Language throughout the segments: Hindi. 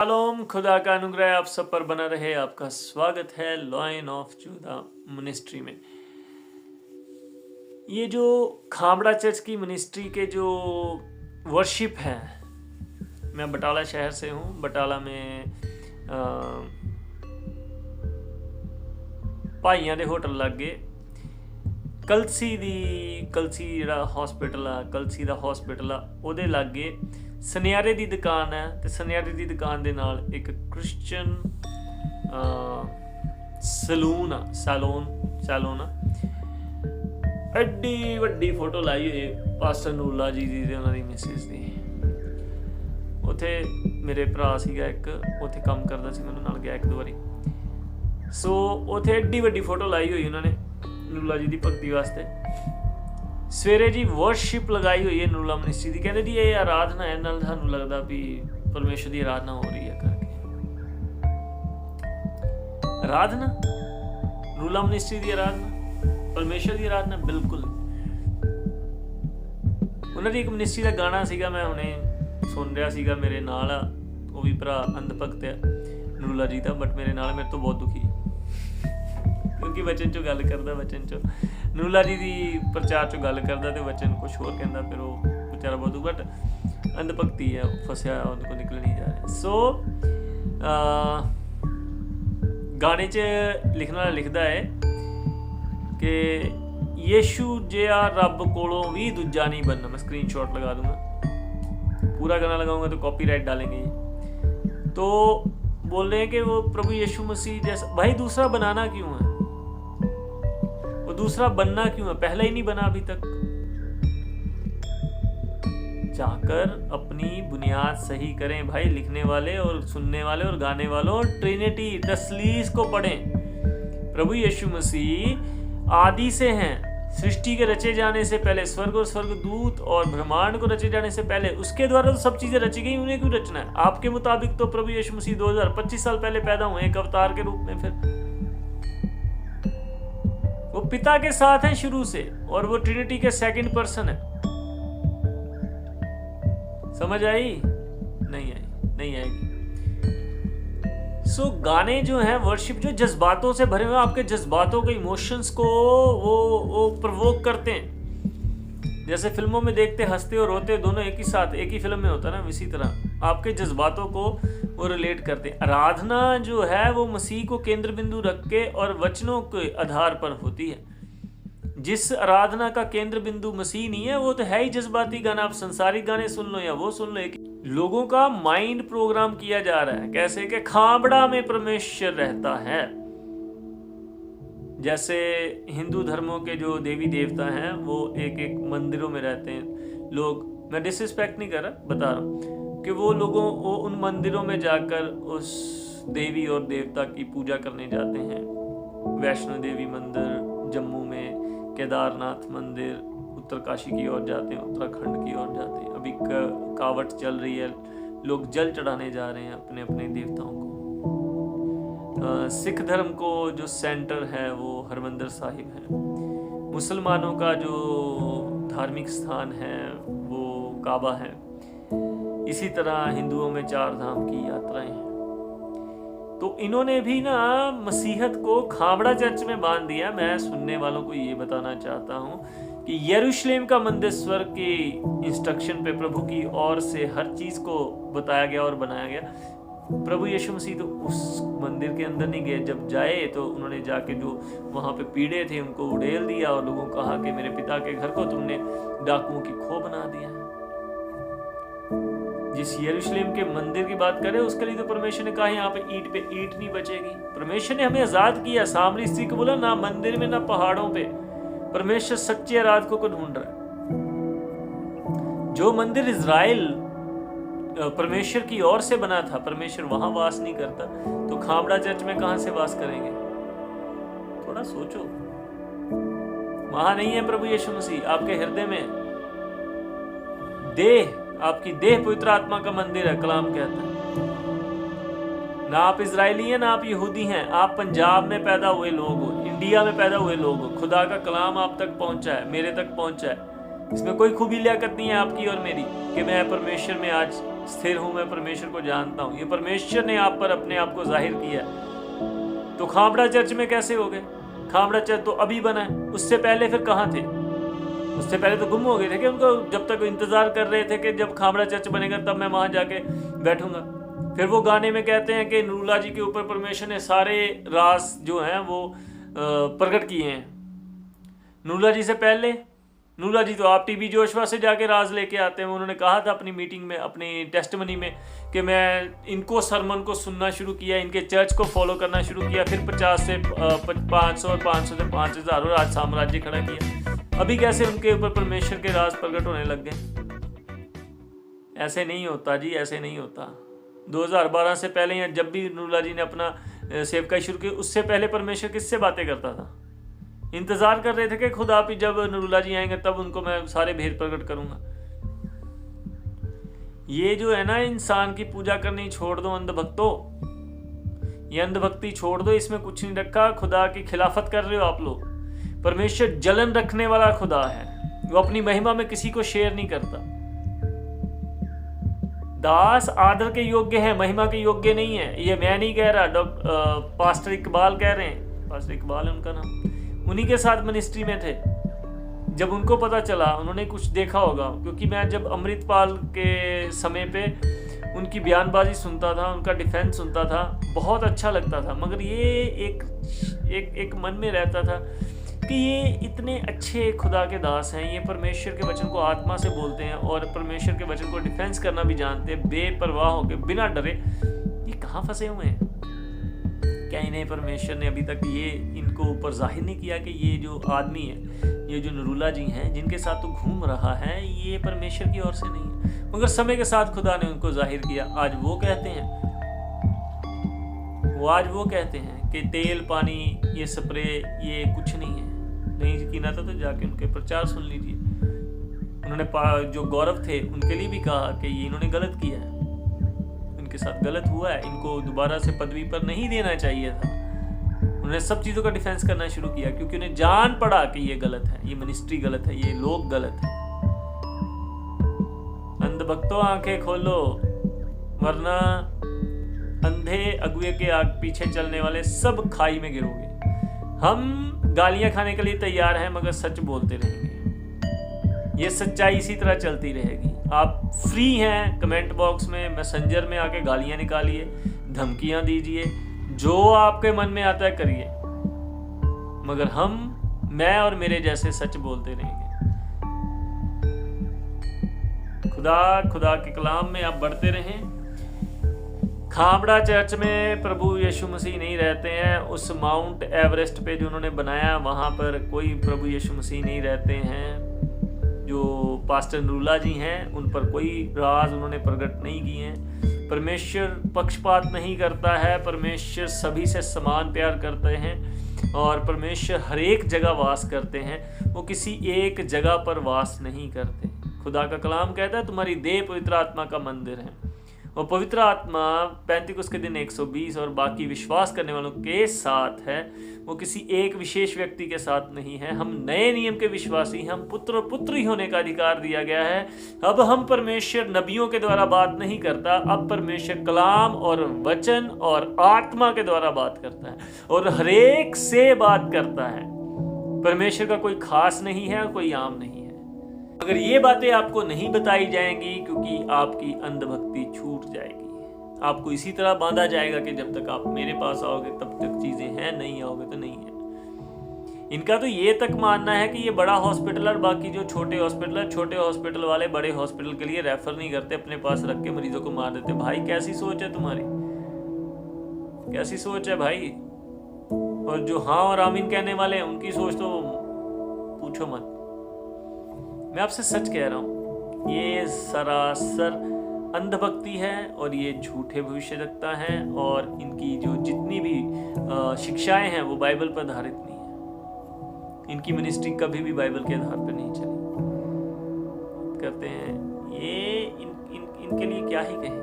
शालोम, खुदा का अनुग्रह आप सब पर बना रहे। आपका स्वागत है लॉयन ऑफ जूदा मिनिस्ट्री में। ये जो खामड़ा चर्च की मिनिस्ट्री के जो वर्शिप हैं, मैं बटाला शहर से हूँ। बटाला में भाइयों के होटल लागे कलसी ਜਿਹੜਾ हॉस्पिटल आ कलसी ਦਾ हॉस्पिटल आ ਉਹਦੇ ਲਾਗੇ ਸੁਨਿਆਰੇ ਦੀ ਦੁਕਾਨ ਹੈ ਤੇ ਸੁਨਿਆਰੇ ਦੀ ਦੁਕਾਨ ਦੇ ਨਾਲ ਇੱਕ ਕ੍ਰਿਸਚੀਅਨ ਸੈਲੂਨ ਐਡੀ ਵੱਡੀ ਫੋਟੋ ਲਾਈ ਹੋਈ ਪਾਸਟਰ ਨੂਲਾ ਜੀ ਦੀ ਤੇ ਉਹਨਾਂ ਦੀ ਮਿਸਿਸ ਦੀ। ਉੱਥੇ ਮੇਰੇ ਭਰਾ ਸੀਗਾ ਇੱਕ, ਉੱਥੇ ਕੰਮ ਕਰਦਾ ਸੀ, ਮੈਨੂੰ ਨਾਲ ਗਿਆ ਇੱਕ ਦੋ ਵਾਰੀ। ਸੋ ਉੱਥੇ ਐਡੀ ਵੱਡੀ ਫੋਟੋ ਲਾਈ ਹੋਈ ਉਹਨਾਂ ਨੇ ਨੂਲਾ ਜੀ ਦੀ ਭਗਤੀ ਵਾਸਤੇ। ਸਵੇਰੇ ਜੀ ਵਰਸ਼ਿਪ ਲਗਾਈ ਹੋਈ ਹੈ ਨੂਲਾ ਮਿਨਿਸਟਰੀ ਦੀ। ਕਹਿੰਦੇ ਜੀ ਇਹ ਆਰਾਧਨਾ ਹੈ, ਨਾਲ ਸਾਨੂੰ ਲੱਗਦਾ ਵੀ ਪਰਮੇਸ਼ਰ ਦੀ ਆਰਾਧਨਾ ਹੋ ਰਹੀ ਹੈ ਕਰਕੇ। ਆਰਾਧਨਾ ਨੂਲਾ ਮਿਨਿਸਟਰੀ ਦੀ ਆਰਾਧਨਾ, ਪਰਮੇਸ਼ਰ ਦੀ ਆਰਾਧਨਾ ਬਿਲਕੁਲ। ਉਹਨਾਂ ਦੀ ਇੱਕ ਮਿਨਿਸਟਰੀ ਦਾ ਗਾਣਾ ਸੀਗਾ, ਮੈਂ ਹੁਣੇ ਸੁਣ ਰਿਹਾ ਸੀਗਾ, ਮੇਰੇ ਨਾਲ ਆ ਉਹ ਵੀ ਭਰਾ ਅੰਧ ਭਗਤ ਆ ਨੂਲਾ ਜੀ ਦਾ, ਬਟ ਮੇਰੇ ਨਾਲ ਮੇਰੇ ਤੋਂ ਬਹੁਤ ਦੁਖੀ ਕਿਉਂਕਿ ਵਚਨ ਚੋਂ ਗੱਲ ਕਰਦਾ, ਵਚਨ ਚੋਂ ਨੂਲਾ ਜੀ ਦੀ ਪ੍ਰਚਾਰ ਚੋਂ ਗੱਲ ਕਰਦਾ ਤੇ ਵਚਨ ਕੁਛ ਹੋਰ ਕਹਿੰਦਾ, ਫਿਰ ਉਹ ਵਿਚਾਰਾ ਬਹੁਤ, ਬਟ ਅੰਧ ਭਗਤੀ ਹੈ, ਫਸਿਆ ਹੋਇਆ, ਉਹਦੇ ਕੋਲ ਨਿਕਲ ਨਹੀਂ ਜਾ ਰਿਹਾ। ਸੋ ਗਾਣੇ 'ਚ ਲਿਖਣ ਵਾਲਾ ਲਿਖਦਾ ਹੈ ਕਿ ਯੇਸ਼ੂ ਜਿਹਾ ਰੱਬ ਕੋਲੋਂ ਵੀ ਦੂਜਾ ਨਹੀਂ बनना। मैं स्क्रीनशॉट लगा दूंगा, पूरा गाना लगाऊंगा तो कॉपीराइट डालेंगे ये। तो बोल रहे हैं कि वो प्रभु यीशु मसीह जैसा। भाई दूसरा बनाना क्यों है? वो दूसरा बनना क्यों है? पहला ही नहीं बना अभी तक। जाकर अपनी बुनियाद सही करें भाई, लिखने वाले और सुनने वाले और गाने वालों, और ट्रिनिटी तसलीस को पढ़ें। प्रभु यीशु मसीह आदि से हैं, सृष्टि के रचे जाने से पहले, स्वर्ग और स्वर्गदूत और ब्रह्मांड को रचे जाने से पहले उसके द्वारा तो सब चीजें रची गई, उन्हें क्यों रचना है? आपके मुताबिक तो प्रभु यीशु मसीह 2025 साल पहले पैदा हुए एक अवतार के रूप में, फिर वो पिता के साथ हैं शुरू से, और वो ट्रिनिटी के सेकंड पर्सन है। समझ आई? नहीं आई, नहीं आएगी। सो गाने जो हैं वर्शिप, जो जज्बातों से भरे हुए, आपके जज्बातों के इमोशंस को वो प्रवोक करते हैं। जैसे फिल्मों में देखते हंसते और रोते दोनों एक ही साथ एक ही फिल्म में होता है ना, इसी तरह आपके जज्बातों को वो रिलेट करते हैं। आराधना जो है वो मसीह को केंद्र बिंदु रख के और वचनों के आधार पर होती है। जिस आराधना का केंद्र बिंदु मसीह नहीं है, वो तो है ही जज्बाती गाना। आप संसारिक गाने सुन लो या वो सुन लो, लोगों का माइंड प्रोग्राम किया जा रहा है कैसे कि खाबड़ा में परमेश्वर रहता है। जैसे हिंदू धर्मों के जो देवी देवता हैं वो एक एक मंदिरों में रहते हैं लोग। मैं डिसरिस्पेक्ट नहीं कर रहा, बता रहा हूँ कि वो उन मंदिरों में जाकर उस देवी और देवता की पूजा करने जाते हैं। वैष्णो देवी मंदिर जम्मू में, केदारनाथ मंदिर उत्तरकाशी की ओर जाते हैं, उत्तराखंड की ओर जाते हैं। अभी कावट चल रही है, लोग जल चढ़ाने जा रहे हैं अपने अपने देवताओं को। सिख धर्म को जो सेंटर है वो हरमंदिर साहिब है। मुसलमानों का जो धार्मिक स्थान है वो काबा है। इसी तरह हिंदुओं में 4 धाम की यात्राएं हैं। तो इन्होंने भी ना मसीहत को खाबड़ा चर्च में बांध दिया। मैं सुनने वालों को ये बताना चाहता हूँ कि यरूशलेम का मंदिर स्वर्ग की इंस्ट्रक्शन पे प्रभु की ओर से हर चीज को बताया गया और बनाया गया। प्रभु यीशु मसीह तो उस मंदिर के अंदर नहीं गए। जब जाए तो उन्होंने जाके जो वहां पे पीड़े थे उनको उड़ेल दिया और लोगों को कहा कि मेरे पिता के घर को तुमने डाकुओं की खो बना दिया। जिस यरूशलेम के मंदिर की बात करें उसके लिए तो परमेश्वर ने कहा यहाँ पे ईंट नहीं बचेगी। परमेश्वर ने हमें आजाद किया। सामरी स्त्री को बोला ना मंदिर में ना पहाड़ों पे। परमेश्वर सच्चे आराधकों को ढूंढ रहा है। जो मंदिर इजराइल परमेश्वर की ओर से बना था, परमेश्वर वहां वास नहीं करता, तो खामड़ा चर्च में कहां से वास करेंगे? थोड़ा सोचो। वहां नहीं है प्रभु यीशु मसीह, आपके हृदय में देह, आपकी देह पवित्र आत्मा का मंदिर है, कलाम कहता है। ना आप इजरायली हैं ना आप यहूदी हैं, आप पंजाब में पैदा हुए लोग हो, इंडिया में पैदा हुए लोग हो। खुदा का कलाम आप तक पहुंचा है, मेरे तक पहुंचा है। इसमें कोई खूबी लियाकत नहीं है आपकी और मेरी कि मैं परमेश्वर में आज स्थिर हूं, मैं परमेश्वर को जानता हूं। ये परमेश्वर ने आप पर अपने आप को जाहिर किया। तो खामड़ा चर्च में कैसे हो गए? खामड़ा चर्च तो अभी बना है, उससे पहले फिर कहाँ थे? उससे पहले तो गुम हो गए थे कि उनको जब तक इंतजार कर रहे थे कि जब खामड़ा चर्च बनेगा तब मैं वहां जाके बैठूंगा। फिर वो गाने में कहते हैं कि नूरुल्लाह जी के ऊपर परमेश्वर ने सारे राज जो हैं वो प्रकट किए हैं। नूरुल्लाह जी से पहले, नूरुल्लाह जी तो आप टीबी जोशवा से जाके राज लेके आते हैं। उन्होंने कहा था अपनी मीटिंग में, अपनी टेस्टमनी में, कि मैं इनको सरमन को सुनना शुरू किया, इनके चर्च को फॉलो करना शुरू किया, फिर 50 से 500 और 500 से 5000 और आज साम्राज्य खड़ा किया। अभी कैसे उनके ऊपर परमेश्वर के राज प्रकट होने लग गए? ऐसे नहीं होता जी, ऐसे नहीं होता। 2012 से पहले या जब भी नूरुल्लाह जी ने अपना सेवकाई शुरू की, उससे पहले परमेश्वर किससे बातें करता था? इंतजार कर रहे थे कि खुदा भी जब नूरुल्लाह जी आएंगे तब उनको मैं सारे भेद प्रकट करूंगा। ये जो है ना, इंसान की पूजा करनी छोड़ दो अंधभक्तों, ये अंधभक्ति छोड़ दो, इसमें कुछ नहीं रखा। खुदा की खिलाफत कर रहे हो आप लोग। परमेश्वर जलन रखने वाला खुदा है, वो अपनी महिमा में किसी को शेयर नहीं करता। दास आदर के योग्य है, महिमा के योग्य नहीं है। ये मैं नहीं कह रहा, पास्टर इकबाल कह रहे हैं। पास्टर इकबाल है उनका नाम। उन्हीं के साथ मिनिस्ट्री में थे। जब उनको पता चला, उन्होंने कुछ देखा होगा, क्योंकि मैं जब अमृतपाल के समय पे उनकी बयानबाजी सुनता था, उनका डिफेंस सुनता था, बहुत अच्छा लगता था। मगर ये एक मन में रहता था कि ये इतने अच्छे खुदा के दास हैं, ये परमेश्वर के वचन को आत्मा से बोलते हैं और परमेश्वर के वचन को डिफेंस करना भी जानते हैं, बेपरवाह होकर, बिना डरे, ये कहाँ फंसे हुए हैं? क्या इन्हें परमेश्वर ने अभी तक ये इनको ऊपर जाहिर नहीं किया कि ये जो आदमी है, ये जो नूरुल्लाह जी हैं, जिनके साथ तो घूम रहा है, ये परमेश्वर की ओर से नहीं है? मगर समय के साथ खुदा ने उनको जाहिर किया। आज वो कहते हैं कि तेल, पानी, ये स्प्रे, ये कुछ नहीं है। नहीं यकीन आता तो जाके उनके प्रचार सुन लीजिए। उन्होंने जो गौरव थे उनके लिए भी कहा कि ये इन्होंने गलत किया है, इनके साथ गलत हुआ है, इनको दोबारा से पदवी पर नहीं देना चाहिए था। उन्होंने सब चीज़ों का डिफेंस करना शुरू किया, क्योंकि उन्हें जान पड़ा कि ये गलत है, ये मिनिस्ट्री गलत है, ये लोग गलत है। अंधभक्तों आंखें खोलो, वरना अंधे अगुए के आग पीछे चलने वाले सब खाई में गिरोगे। हम गालियां खाने के लिए तैयार हैं, मगर सच बोलते रहेंगे। ये सच्चाई इसी तरह चलती रहेगी। आप फ्री हैं, कमेंट बॉक्स में, मैसेंजर में आके गालियां निकालिए, धमकियां दीजिए, जो आपके मन में आता है करिए, मगर मैं और मेरे जैसे सच बोलते रहेंगे। खुदा के कलाम में आप बढ़ते रहें। खामड़ा चर्च में प्रभु यीशु मसीह नहीं रहते हैं। उस माउंट एवरेस्ट पे जो उन्होंने बनाया, वहाँ पर कोई प्रभु यीशु मसीह नहीं रहते हैं। जो पास्टर नूरुल्लाह जी हैं, उन पर कोई राज उन्होंने प्रकट नहीं किए हैं। परमेश्वर पक्षपात नहीं करता है, परमेश्वर सभी से समान प्यार करते हैं और परमेश्वर हर एक जगह वास करते हैं। वो किसी एक जगह पर वास नहीं करते। खुदा का कलाम कहता है तुम्हारी देह पवित्र आत्मा का मंदिर है, और पवित्र आत्मा पैंतीकुस के दिन 120 और बाकी विश्वास करने वालों के साथ है, वो किसी एक विशेष व्यक्ति के साथ नहीं है। हम नए नियम के विश्वासी हैं, हम पुत्र और पुत्री होने का अधिकार दिया गया है। अब हम परमेश्वर नबियों के द्वारा बात नहीं करता, अब परमेश्वर कलाम और वचन और आत्मा के द्वारा बात करता है और हरेक से बात करता है। परमेश्वर का कोई खास नहीं है और कोई आम नहीं है। अगर ये बातें आपको नहीं बताई जाएंगी, क्योंकि आपकी अंधभक्ति छूट जाएगी, आपको इसी तरह बांधा जाएगा कि जब तक आप मेरे पास आओगे तब तक चीजें हैं, नहीं आओगे तो नहीं है। इनका तो ये तक मानना है कि ये बड़ा हॉस्पिटल और बाकी जो छोटे हॉस्पिटल वाले बड़े हॉस्पिटल के लिए रेफर नहीं करते, अपने पास रख के मरीजों को मार देते। भाई कैसी सोच है तुम्हारी, कैसी सोच है भाई। और जो हाँ और आमीन कहने वाले हैं, उनकी सोच तो पूछो मत। मैं आपसे सच कह रहा हूं, ये सरासर अंधभक्ति है और ये झूठे भविष्यवक्ता हैं और इनकी जो जितनी भी शिक्षाएं हैं वो बाइबल पर आधारित नहीं है। इनकी मिनिस्ट्री कभी भी बाइबल के आधार पर नहीं चली। करते हैं ये इनके लिए क्या ही कहें।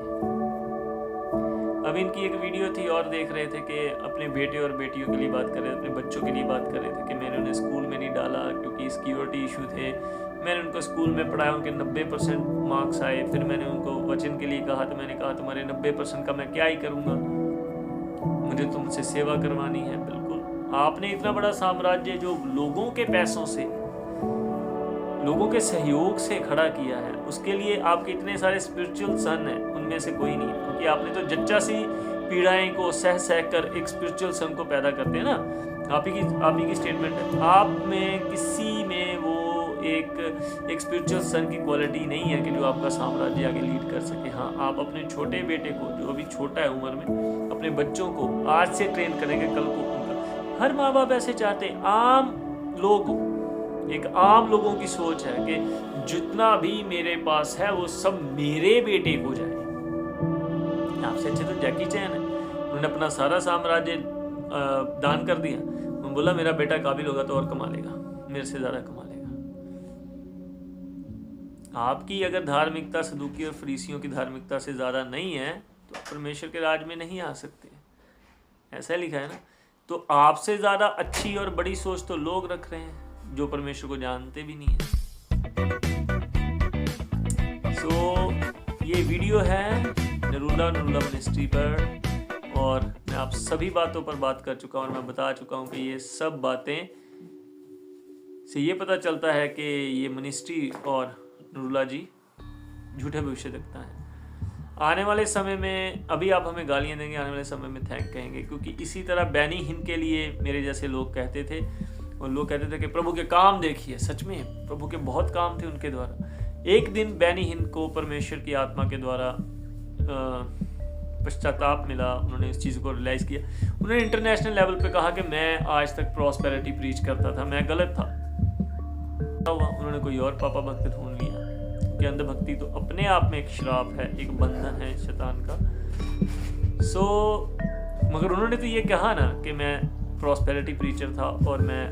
अब इनकी एक वीडियो थी और देख रहे थे कि अपने बेटे और बेटियों के लिए बात कर रहे थे, अपने बच्चों के लिए बात कर रहे थे कि मैंने उन्हें स्कूल में नहीं डाला क्योंकि सिक्योरिटी इशू थे, मैंने उनको स्कूल में पढ़ाया, उनके 90% मार्क्स आए। फिर मैंने उनको वचन के लिए कहा, तो मैंने कहा तुम्हारे 90% का मैं क्या ही करूँगा, मुझे तुमसे सेवा करवानी है। बिल्कुल, आपने इतना बड़ा साम्राज्य जो लोगों के पैसों से, लोगों के सहयोग से खड़ा किया है, उसके लिए आपके इतने सारे स्पिरिचुअल सन हैं, उनमें से कोई नहीं, क्योंकि आपने तो जच्चा सी पीड़ाएं को सह सह कर एक स्पिरिचुअल सन को पैदा करते हैं ना। आप ही की स्टेटमेंट है। आप में किसी में वो एक स्पिरिचुअल सन की क्वालिटी नहीं है कि जो आपका साम्राज्य आगे लीड कर सके। हाँ, आप अपने छोटे बेटे को, जो अभी छोटा है उम्र में, अपने बच्चों को आज से ट्रेन करेंगे, कल को उनका। हर माँ बाप ऐसे चाहते, आम लोग, एक आम लोगों की सोच है कि जितना भी मेरे पास है वो सब मेरे बेटे को जाए। आपसे अच्छे तो जैकी चैन है, उन्होंने अपना सारा साम्राज्य दान कर दिया। उन्होंने बोला मेरा बेटा काबिल होगा तो और कमा लेगा, मेरे से ज्यादा कमा लेगा। आपकी अगर धार्मिकता सदूकी और फरीसियों की धार्मिकता से ज्यादा नहीं है तो परमेश्वर के राज में नहीं आ सकते, ऐसा लिखा है ना। तो आपसे ज्यादा अच्छी और बड़ी सोच तो लोग रख रहे हैं जो परमेश्वर को जानते भी नहीं है। ये वीडियो है नरूला मिनिस्ट्री पर, और मैं आप सभी बातों पर बात कर चुका हूं, और मैं बता चुका हूं कि ये सब बातें से ये पता चलता है कि ये मिनिस्ट्री और नरूला जी झूठे भविष्य देखता है। आने वाले समय में, अभी आप हमें गालियां देंगे, आने वाले समय में थैंक कहेंगे, क्योंकि इसी तरह बैनी हिंद के लिए मेरे जैसे लोग कहते थे, और लोग कहते थे कि प्रभु के काम देखिए। सच में प्रभु के बहुत काम थे उनके द्वारा। एक दिन बैनी हिंद को परमेश्वर की आत्मा के द्वारा पश्चाताप मिला, उन्होंने इस चीज़ को रियलाइज़ किया। उन्होंने इंटरनेशनल लेवल पे कहा कि मैं आज तक प्रॉस्पेरिटी प्रीच करता था, मैं गलत था। उन्होंने कोई और पापा भक्त ढूंढ लिया, कि अंधभक्ति तो अपने आप में एक श्राप है, एक बंधन है शैतान का। मगर उन्होंने तो ये कहा ना कि मैं प्रॉस्पेरिटी प्रीचर था और मैं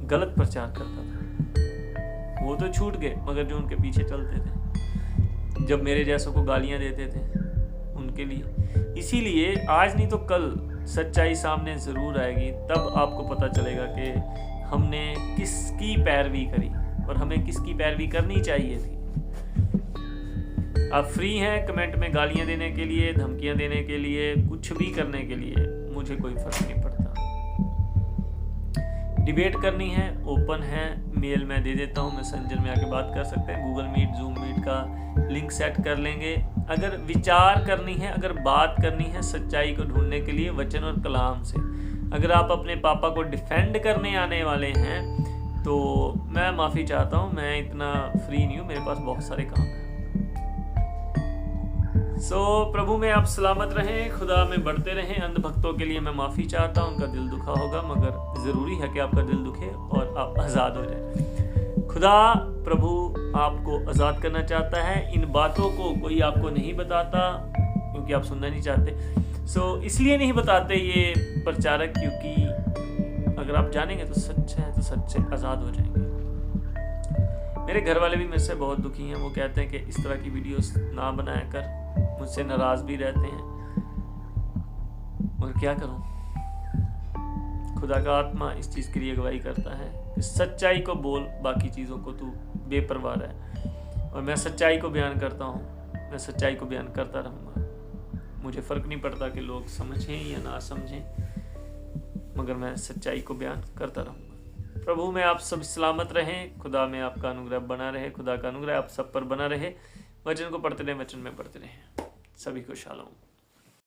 गलत प्रचार करता था। वो तो छूट गए, मगर जो उनके पीछे चलते थे, जब मेरे जैसों को गालियां देते थे उनके लिए। इसीलिए आज नहीं तो कल सच्चाई सामने ज़रूर आएगी, तब आपको पता चलेगा कि हमने किसकी पैरवी करी और हमें किसकी पैरवी करनी चाहिए थी। आप फ्री हैं कमेंट में गालियां देने के लिए, धमकियां देने के लिए, कुछ भी करने के लिए, मुझे कोई फर्क नहीं पड़ता। डिबेट करनी है, ओपन है, मेल मैं दे देता हूँ, मैसेंजर में आके बात कर सकते हैं, गूगल मीट, जूम मीट का लिंक सेट कर लेंगे। अगर विचार करनी है, अगर बात करनी है सच्चाई को ढूंढने के लिए वचन और कलाम से, अगर आप अपने पापा को डिफेंड करने आने वाले हैं तो मैं माफ़ी चाहता हूँ, मैं इतना फ्री नहीं हूँ, मेरे पास बहुत सारे काम हैं। प्रभु में आप सलामत रहें, खुदा में बढ़ते रहें। अंध भक्तों के लिए मैं माफ़ी चाहता हूँ, उनका दिल दुखा होगा, मगर ज़रूरी है कि आपका दिल दुखे और आप आज़ाद हो जाए। खुदा प्रभु आपको आज़ाद करना चाहता है। इन बातों को कोई आपको नहीं बताता क्योंकि आप सुनना नहीं चाहते। इसलिए नहीं बताते ये प्रचारक, क्योंकि अगर आप जानेंगे तो सच है, तो सच से आज़ाद हो जाएंगे। मेरे घर वाले भी मेरे से बहुत दुखी हैं, वो कहते हैं कि इस तरह की वीडियोस ना बनाया कर, मुझसे नाराज भी रहते हैं, और क्या करूं। खुदा का आत्मा इस चीज़ के लिए अगुवाई करता है कि सच्चाई को बोल, बाकी चीज़ों को तू बेपरवाह है। और मैं सच्चाई को बयान करता हूँ, मैं सच्चाई को बयान करता रहूँगा। मुझे फ़र्क नहीं पड़ता कि लोग समझें या ना समझें, मगर मैं सच्चाई को बयान करता रहूँगा। प्रभु में आप सब सलामत रहें, खुदा में आपका अनुग्रह बना रहे, खुदा का अनुग्रह आप सब पर बना रहे। वचन को पढ़ते रहें, वचन में पढ़ते रहें। सभी को शालोम।